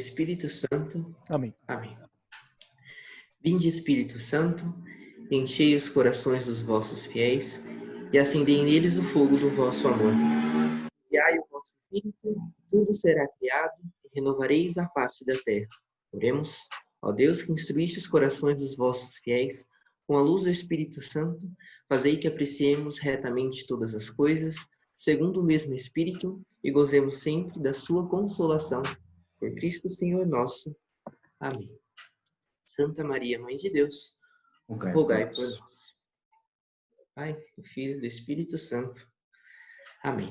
Espírito Santo. Amém. Amém. Vinde, Espírito Santo, enchei os corações dos vossos fiéis e acendei neles o fogo do vosso amor. Enviai o vosso Espírito, tudo será criado e renovareis a face da terra. Oremos. Ó Deus, que instruíste os corações dos vossos fiéis, com a luz do Espírito Santo, fazei que apreciemos retamente todas as coisas, segundo o mesmo Espírito, e gozemos sempre da sua consolação. Por Cristo Senhor nosso. Amém. Santa Maria, Mãe de Deus, rogai por nós. Pai, do Filho e do Espírito Santo. Amém.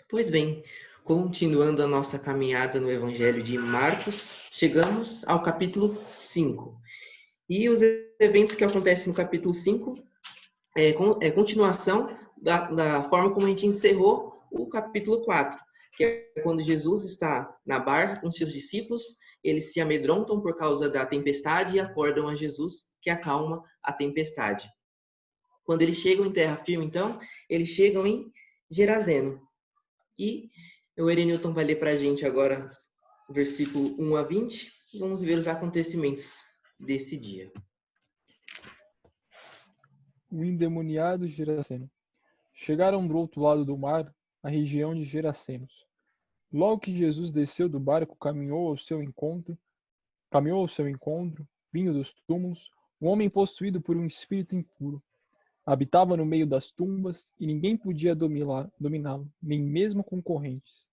Pois bem, continuando a nossa caminhada no Evangelho de Marcos, chegamos ao capítulo 5. E os eventos que acontecem no capítulo 5 é continuação da forma como a gente encerrou o capítulo 4, que é quando Jesus está na barca com seus discípulos, eles se amedrontam por causa da tempestade e acordam a Jesus, que acalma a tempestade. Quando eles chegam em terra firme, então, eles chegam em Gerazeno. E o Erenilton vai ler para a gente agora o versículo 1 a 20. E vamos ver os acontecimentos desse dia. O endemoniado Geraseno. Chegaram do outro lado do mar, a região de Gerasenos. Logo que Jesus desceu do barco, caminhou ao seu encontro, vindo dos túmulos, um homem possuído por um espírito impuro. Habitava no meio das tumbas e ninguém podia dominá-lo, nem mesmo com correntes.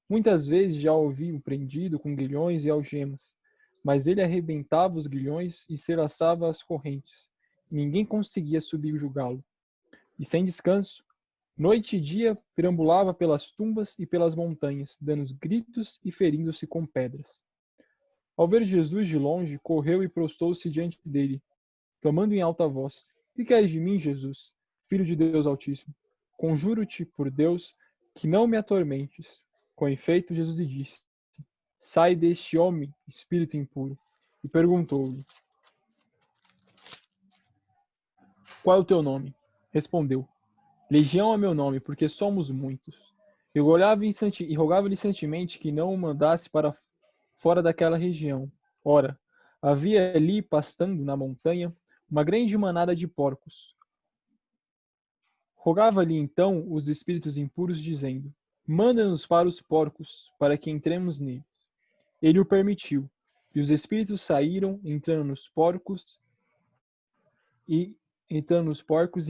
Muitas vezes já o ouvi prendido com grilhões e algemas, mas ele arrebentava os grilhões e estilhaçava as correntes. E ninguém conseguia subir julgá-lo. E sem descanso, noite e dia perambulava pelas tumbas e pelas montanhas, dando gritos e ferindo-se com pedras. Ao ver Jesus de longe, correu e prostou-se diante dele, clamando em alta voz: Que queres de mim, Jesus, Filho de Deus Altíssimo? Conjuro-te por Deus que não me atormentes. Com efeito, Jesus lhe disse: Sai deste homem, espírito impuro. E perguntou-lhe: Qual é o teu nome? Respondeu: Legião é meu nome, porque somos muitos. E rogava-lhe instantemente que não o mandasse para fora daquela região. Ora, havia ali, pastando na montanha, uma grande manada de porcos. Rogava-lhe então os espíritos impuros, dizendo: Manda-nos para os porcos, para que entremos neles. Ele o permitiu, e os espíritos saíram, entrando nos porcos, e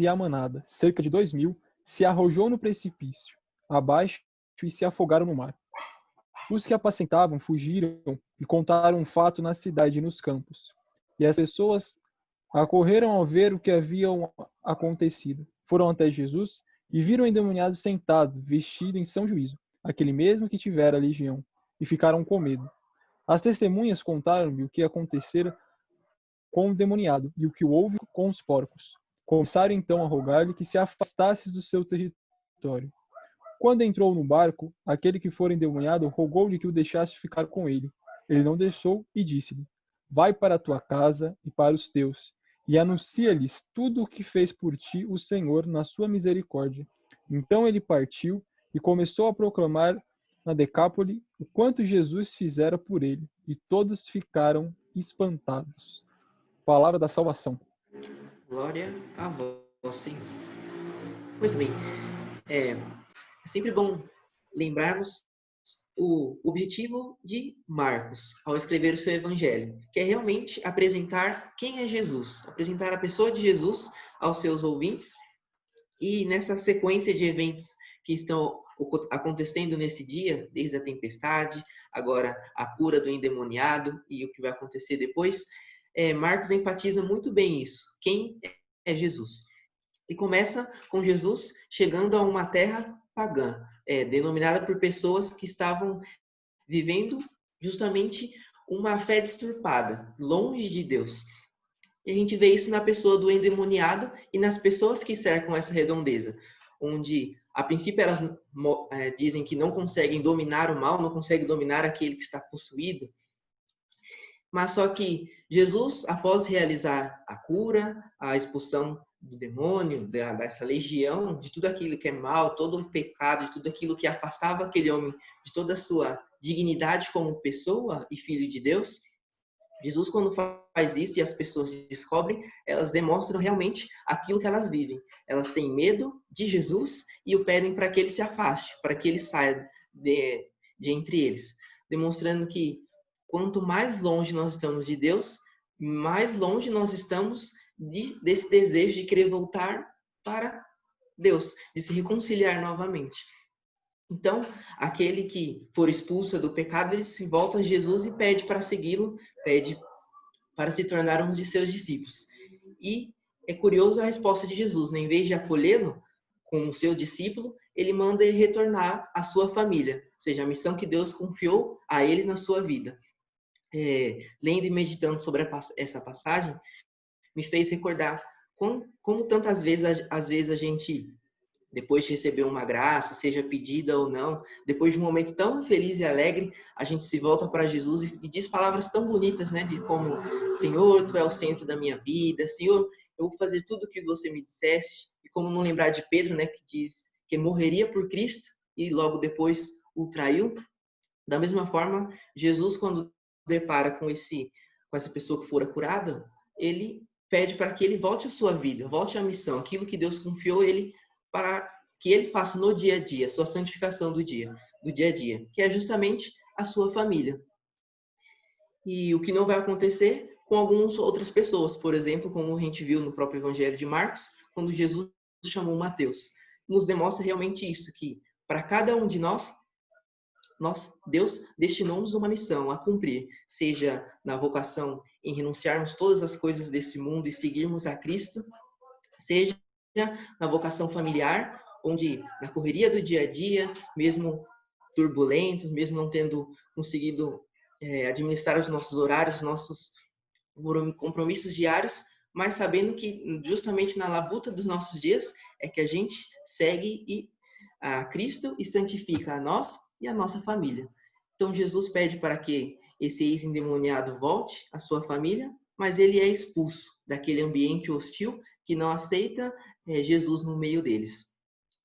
a manada, cerca de 2.000, se arrojou no precipício, abaixo, e se afogaram no mar. Os que apacentavam fugiram e contaram um fato na cidade e nos campos. E as pessoas acorreram ao ver o que havia acontecido. Foram até Jesus e viram o endemoniado sentado, vestido em são juízo, aquele mesmo que tivera a legião, e ficaram com medo. As testemunhas contaram-lhe o que acontecera com o demoniado e o que houve com os porcos. Começaram então a rogar-lhe que se afastasse do seu território. Quando entrou no barco, aquele que fora endemoniado rogou-lhe que o deixasse ficar com ele. Ele não deixou e disse-lhe: Vai para a tua casa e para os teus, e anuncia-lhes tudo o que fez por ti o Senhor na sua misericórdia. Então ele partiu e começou a proclamar na Decápole o quanto Jesus fizera por ele, e todos ficaram espantados. Palavra da salvação. Glória a vós, Senhor. Pois bem, é sempre bom lembrarmos o objetivo de Marcos ao escrever o seu evangelho, que é realmente apresentar quem é Jesus, apresentar a pessoa de Jesus aos seus ouvintes. E nessa sequência de eventos que estão acontecendo nesse dia, desde a tempestade, agora a cura do endemoniado e o que vai acontecer depois, Marcos enfatiza muito bem isso. Quem é Jesus? E começa com Jesus chegando a uma terra pagã, denominada por pessoas que estavam vivendo justamente uma fé deturpada, longe de Deus. E a gente vê isso na pessoa do endemoniado e nas pessoas que cercam essa redondeza, onde, a princípio, elas dizem que não conseguem dominar o mal, não conseguem dominar aquele que está possuído. Mas só que Jesus, após realizar a cura, a expulsão do demônio, dessa legião, de tudo aquilo que é mal, todo o pecado, de tudo aquilo que afastava aquele homem de toda a sua dignidade como pessoa e filho de Deus, Jesus, quando faz isso e as pessoas descobrem, elas demonstram realmente aquilo que elas vivem. Elas têm medo de Jesus e o pedem para que ele se afaste, para que ele saia de entre eles, demonstrando que quanto mais longe nós estamos de Deus, mais longe nós estamos desse desejo de querer voltar para Deus, de se reconciliar novamente. Então, aquele que for expulso do pecado, ele se volta a Jesus e pede para segui-lo, pede para se tornar um de seus discípulos. E é curioso a resposta de Jesus, né? Em vez de acolhê-lo como seu discípulo, ele manda ele retornar à sua família, ou seja, a missão que Deus confiou a ele na sua vida. Lendo e meditando sobre essa passagem, me fez recordar como tantas vezes, às vezes a gente, depois de receber uma graça, seja pedida ou não, depois de um momento tão feliz e alegre, a gente se volta para Jesus e diz palavras tão bonitas, né? De como, Senhor, Tu é o centro da minha vida, Senhor, eu vou fazer tudo o que você me disseste. E como não lembrar de Pedro, né? Que diz que morreria por Cristo e logo depois o traiu. Da mesma forma, Jesus, quando depara com essa pessoa que fora curada, ele pede para que ele volte à sua vida, volte à missão, aquilo que Deus confiou ele para que ele faça no dia a dia, sua santificação do dia a dia, que é justamente a sua família. E o que não vai acontecer com algumas outras pessoas, por exemplo, como a gente viu no próprio Evangelho de Marcos, quando Jesus chamou Mateus. Nos demonstra realmente isso, que para cada um de nós, Deus destinou-nos uma missão a cumprir, seja na vocação em renunciarmos todas as coisas desse mundo e seguirmos a Cristo, seja na vocação familiar, onde na correria do dia a dia, mesmo turbulentos, mesmo não tendo conseguido administrar os nossos horários, os nossos compromissos diários, mas sabendo que justamente na labuta dos nossos dias é que a gente segue a Cristo e santifica a nós e a nossa família. Então Jesus pede para que esse ex-endemoniado volte à sua família, mas ele é expulso daquele ambiente hostil que não aceita Jesus no meio deles.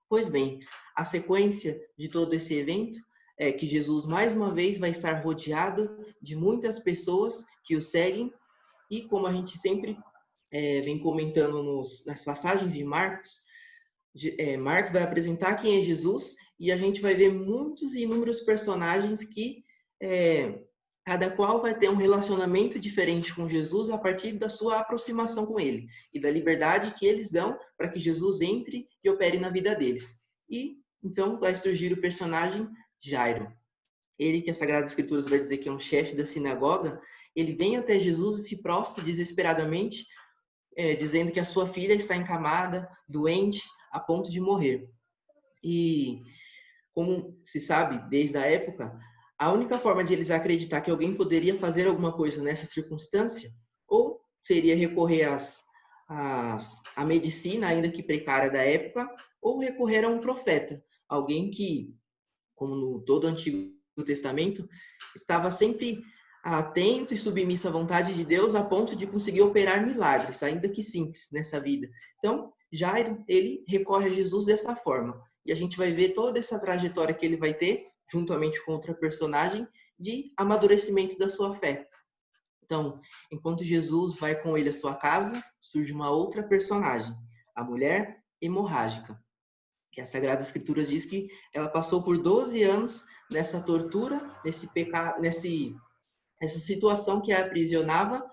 Pois bem, a sequência de todo esse evento é que Jesus mais uma vez vai estar rodeado de muitas pessoas que o seguem e como a gente sempre vem comentando nas passagens de Marcos, Marcos vai apresentar quem é Jesus e a gente vai ver muitos e inúmeros personagens que cada qual vai ter um relacionamento diferente com Jesus a partir da sua aproximação com ele e da liberdade que eles dão para que Jesus entre e opere na vida deles. E então vai surgir o personagem Jairo. Ele, que a Sagrada Escritura vai dizer que é um chefe da sinagoga, ele vem até Jesus e se prostra desesperadamente, dizendo que a sua filha está encamada, doente, a ponto de morrer. E, como se sabe desde a época, a única forma de eles acreditar que alguém poderia fazer alguma coisa nessa circunstância, ou seria recorrer à medicina, ainda que precária da época, ou recorrer a um profeta, alguém que, como no todo o Antigo Testamento, estava sempre atento e submisso à vontade de Deus a ponto de conseguir operar milagres, ainda que simples, nessa vida. Então, Jairo, ele recorre a Jesus dessa forma. E a gente vai ver toda essa trajetória que ele vai ter, juntamente com outra personagem, de amadurecimento da sua fé. Então, enquanto Jesus vai com ele à sua casa, surge uma outra personagem, a mulher hemorrágica, que a Sagrada Escritura diz que ela passou por 12 anos nessa tortura, nesse pecado, essa situação que a aprisionava,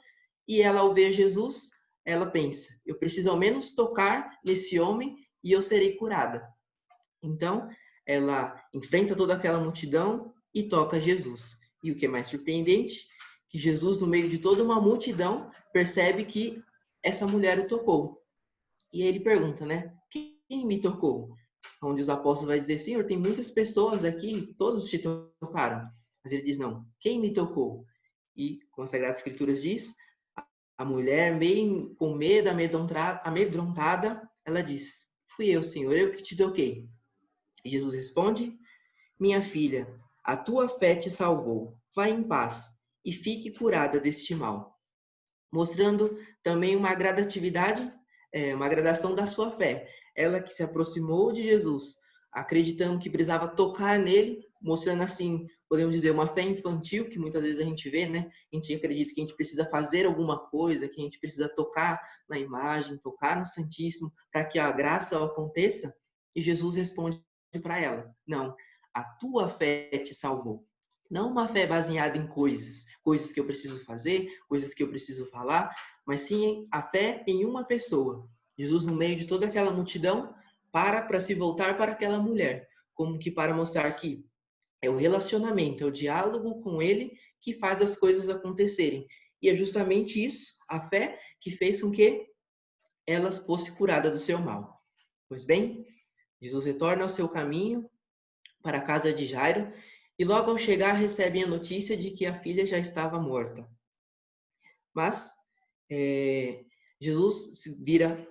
e ela, ao ver Jesus, ela pensa, eu preciso ao menos tocar nesse homem e eu serei curada. Então, ela enfrenta toda aquela multidão e toca Jesus. E o que é mais surpreendente, que Jesus, no meio de toda uma multidão, percebe que essa mulher o tocou. E aí ele pergunta, né? Quem me tocou? Onde os apóstolos vão dizer, Senhor, tem muitas pessoas aqui, todos te tocaram. Mas ele diz, não, quem me tocou? E, como a Sagrada Escritura diz, a mulher, meio com medo, amedrontada, ela diz, fui eu, Senhor, eu que te toquei. E Jesus responde, minha filha, a tua fé te salvou. Vá em paz e fique curada deste mal. Mostrando também uma gradatividade, uma gradação da sua fé. Ela que se aproximou de Jesus, acreditando que precisava tocar nele, mostrando assim, podemos dizer, uma fé infantil, que muitas vezes a gente vê, né? A gente acredita que a gente precisa fazer alguma coisa, que a gente precisa tocar na imagem, tocar no Santíssimo, para que a graça aconteça. E Jesus responde para ela: não, a tua fé te salvou. Não uma fé baseada em coisas que eu preciso fazer, coisas que eu preciso falar, mas sim a fé em uma pessoa. Jesus, no meio de toda aquela multidão, para se voltar para aquela mulher, como que para mostrar que é o relacionamento, é o diálogo com ele que faz as coisas acontecerem. E é justamente isso, a fé, que fez com que ela fosse curada do seu mal. Pois bem, Jesus retorna ao seu caminho para a casa de Jairo e logo ao chegar recebem a notícia de que a filha já estava morta. Mas Jesus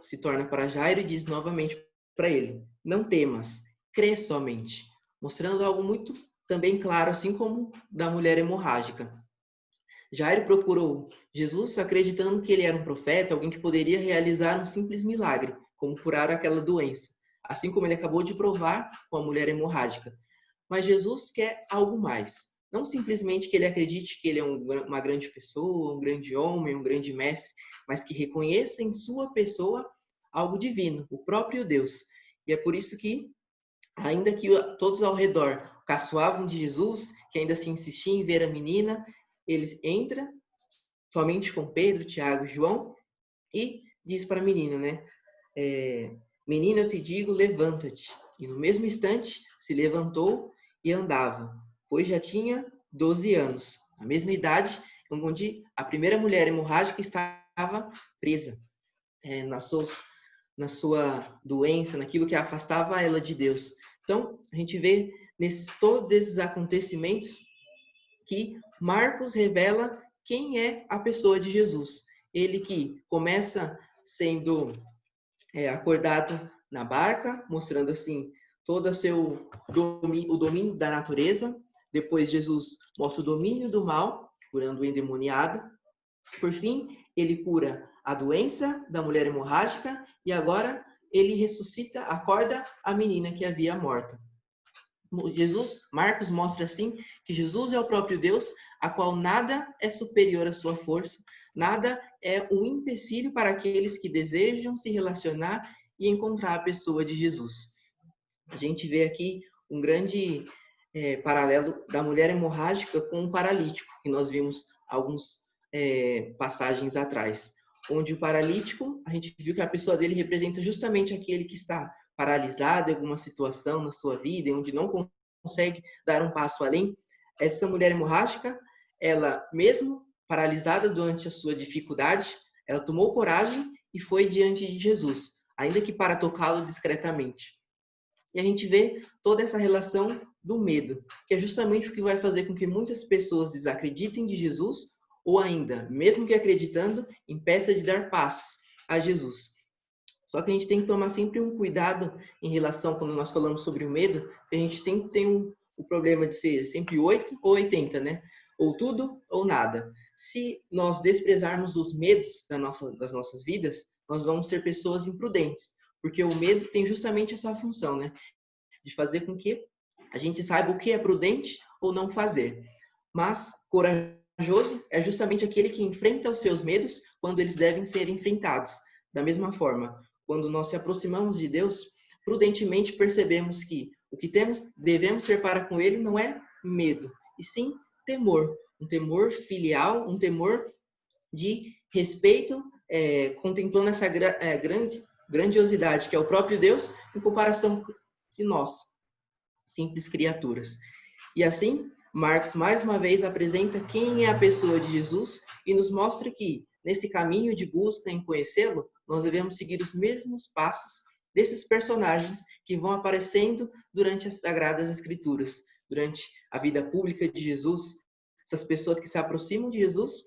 se torna para Jairo e diz novamente para ele: não temas, crê somente, mostrando algo muito também claro, assim como da mulher hemorrágica. Jairo procurou Jesus acreditando que ele era um profeta, alguém que poderia realizar um simples milagre, como curar aquela doença, assim como ele acabou de provar com a mulher hemorrágica. Mas Jesus quer algo mais. Não simplesmente que ele acredite que ele é uma grande pessoa, um grande homem, um grande mestre, mas que reconheça em sua pessoa algo divino, o próprio Deus. E é por isso que, ainda que todos ao redor caçoavam de Jesus, que ainda se insistia em ver a menina, ele entra somente com Pedro, Tiago e João e diz para a menina, né? Menina, eu te digo, levanta-te. E no mesmo instante se levantou e andava, pois já tinha 12 anos, a mesma idade onde a primeira mulher hemorrágica estava presa, na sua doença, naquilo que afastava ela de Deus. Então, a gente vê todos esses acontecimentos que Marcos revela quem é a pessoa de Jesus. Ele que começa sendo acordado na barca, mostrando assim todo o domínio da natureza. Depois Jesus mostra o domínio do mal, curando o endemoniado. Por fim, ele cura a doença da mulher hemorrágica e agora ele ressuscita, acorda a menina que havia morta. Marcos mostra assim que Jesus é o próprio Deus, a qual nada é superior à sua força, nada é um empecilho para aqueles que desejam se relacionar e encontrar a pessoa de Jesus. A gente vê aqui um grande paralelo da mulher hemorrágica com o paralítico, que nós vimos algumas passagens atrás. Onde o paralítico, a gente viu que a pessoa dele representa justamente aquele que está paralisado em alguma situação na sua vida, onde não consegue dar um passo além. Essa mulher hemorrágica, ela mesmo paralisada durante a sua dificuldade, ela tomou coragem e foi diante de Jesus, ainda que para tocá-lo discretamente. E a gente vê toda essa relação do medo, que é justamente o que vai fazer com que muitas pessoas desacreditem de Jesus, ou ainda, mesmo que acreditando, impeça de dar passos a Jesus. Só que a gente tem que tomar sempre um cuidado em relação, quando nós falamos sobre o medo, que a gente sempre tem o problema de ser sempre 8 ou 80, né? Ou tudo ou nada. Se nós desprezarmos os medos das nossas vidas, nós vamos ser pessoas imprudentes. Porque o medo tem justamente essa função, né? De fazer com que a gente saiba o que é prudente ou não fazer. Mas corajoso é justamente aquele que enfrenta os seus medos quando eles devem ser enfrentados. Da mesma forma, quando nós se aproximamos de Deus, prudentemente percebemos que o que devemos ter para com Ele não é medo, e sim temor. Um temor filial, um temor de respeito, contemplando essa grandiosidade que é o próprio Deus, em comparação de nós, simples criaturas. E assim, Marx mais uma vez apresenta quem é a pessoa de Jesus e nos mostra que, nesse caminho de busca em conhecê-lo, nós devemos seguir os mesmos passos desses personagens que vão aparecendo durante as Sagradas Escrituras, durante a vida pública de Jesus, essas pessoas que se aproximam de Jesus,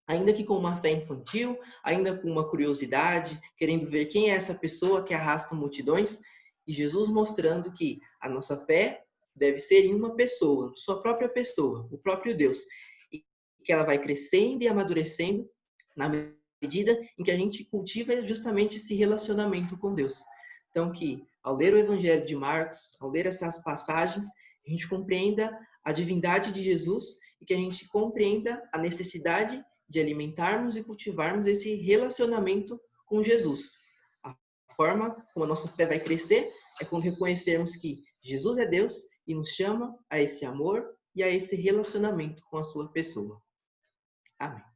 ainda que com uma fé infantil, ainda com uma curiosidade, querendo ver quem é essa pessoa que arrasta multidões, e Jesus mostrando que a nossa fé deve ser em uma pessoa, sua própria pessoa, o próprio Deus, e que ela vai crescendo e amadurecendo na medida em que a gente cultiva justamente esse relacionamento com Deus. Então, que ao ler o Evangelho de Marcos, ao ler essas passagens, Que a gente compreenda a divindade de Jesus e que a gente compreenda a necessidade de alimentarmos e cultivarmos esse relacionamento com Jesus. A forma como a nossa fé vai crescer é quando reconhecermos que Jesus é Deus e nos chama a esse amor e a esse relacionamento com a sua pessoa. Amém.